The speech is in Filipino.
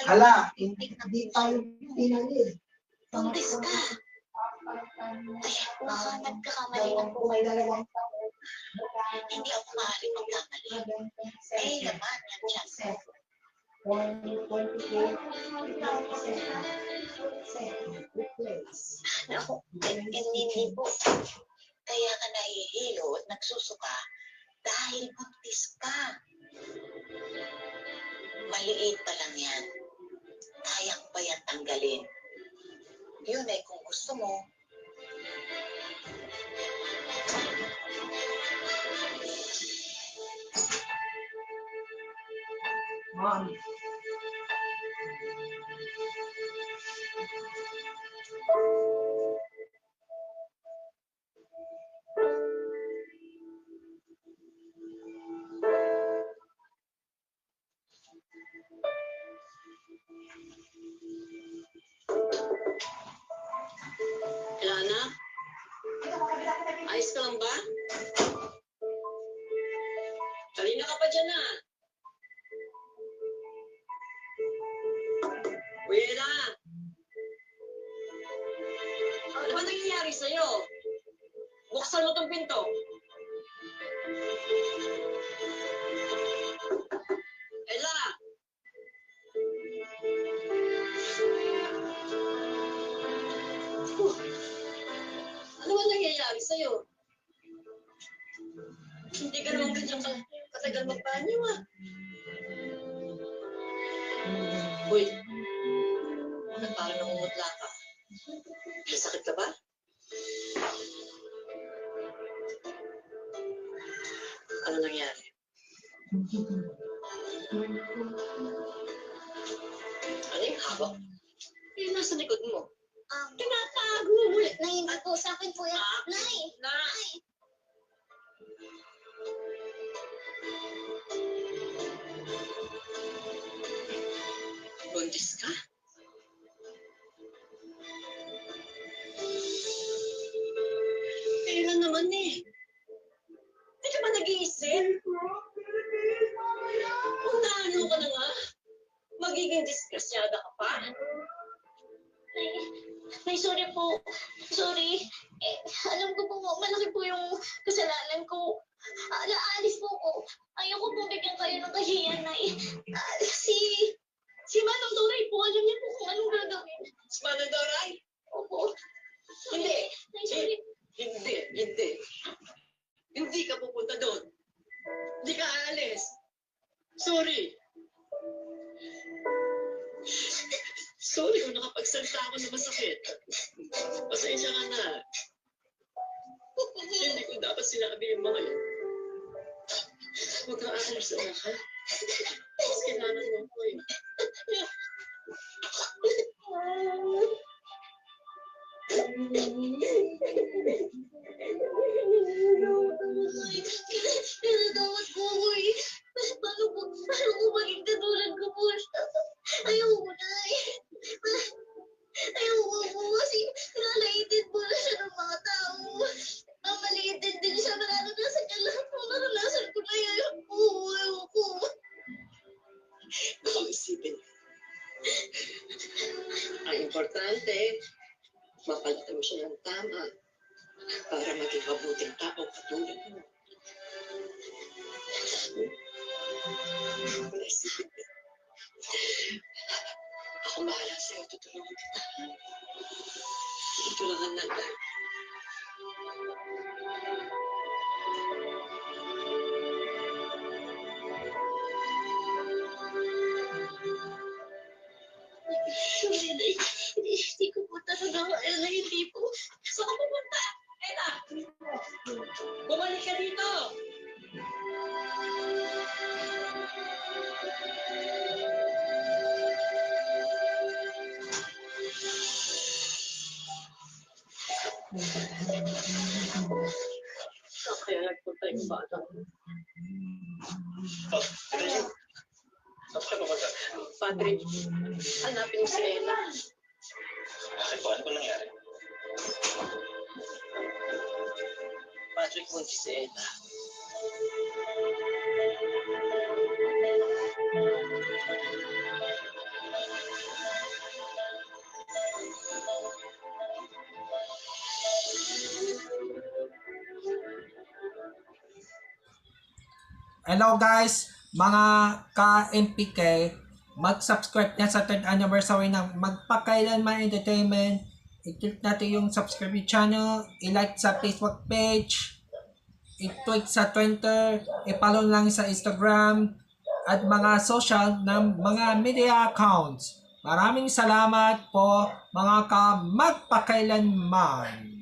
Hala, hindi tayo pinalid. Buntis ka. Ay, baka nagkakamali ng Kung may dalawang taon, hindi ako maaaring magkamali. Eh, laman yan siya. Naku, hindi po. Kaya ka nahihilo at nagsusuka dahil buntis ka. Maliit pa lang yan. Kayang pa yan tanggalin. Yun ay kung gusto mo. Mom. Lana? Ayos ka lang ba? Kanina ka pa dyan ah. Wala. Ano ba nangyayari sa'yo? Buksan mo tong pinto. Ella! Ano ba nangyayari sa'yo? Hindi ka naman ganyan katagal magbanyo ah. Uy, bakit parang namumutla ka? May sakit ka ba? Ano nangyari? Ano yung hawak? Yung nasa likod mo. Tinatago mo. Nay, hindi po. Sa akin po yan. Nay! Nay! Buntis ka? Kailan naman eh? Hindi ka ba nag-iisip? Kung naano ka na nga, magiging disgrasyada ka pa. Nay, sorry po. Sorry. Eh, alam ko po, malaki po yung kasalanan ko. Naalis po ko. Ayoko po bigyan kayo ng kahiyan, Nay. Si Manong Doray po, alam niya po kung anong gagawin. Si Manong Doray? Opo. Hindi. Nay, sorry. Hindi. Hindi ka pupunta doon. Hindi ka aalis. Sorry. Sorry kung nakapagsalita ako na masakit. Pasensya ka na. Hindi ko dapat sinabi yung mga yun. Huwag kang aalis na ha. Mas kailangan mo ko eh. Pinatawad ko ako eh. Paano ko maging katulad ko po? Ayoko na eh. Ayoko po kasi nalaitin po na siya ng mga tao. Maliitin din siya. Naranasan niya lahat po. Naranasan ko na yan. Ayoko. Baka isipin. Ang importante, mapalitan mo siya ng tama para maging mabuting tao katulad mo. Wala isipin. Ako bahala sa'yo, tutulungan kita. Tutulungan natin. Sorry, Nay. Hindi ko po talaga kaya na hindi po. Saan ka pupunta? Ella! Bumalik ka dito! Kaya nagpunta yung bata. Padre, hanapin mo si Ella. Bakit po? Ano po nangyari? Patrick, buntis si Ella. Hello guys, mga ka-MPK, mag-subscribe na sa 3rd anniversary ng Magpakailanman Entertainment. I-click natin yung subscribe channel, i-like sa Facebook page, i-tweet sa Twitter, i-follow lang sa Instagram, at mga social ng mga media accounts. Maraming salamat po mga ka-magpakailanman.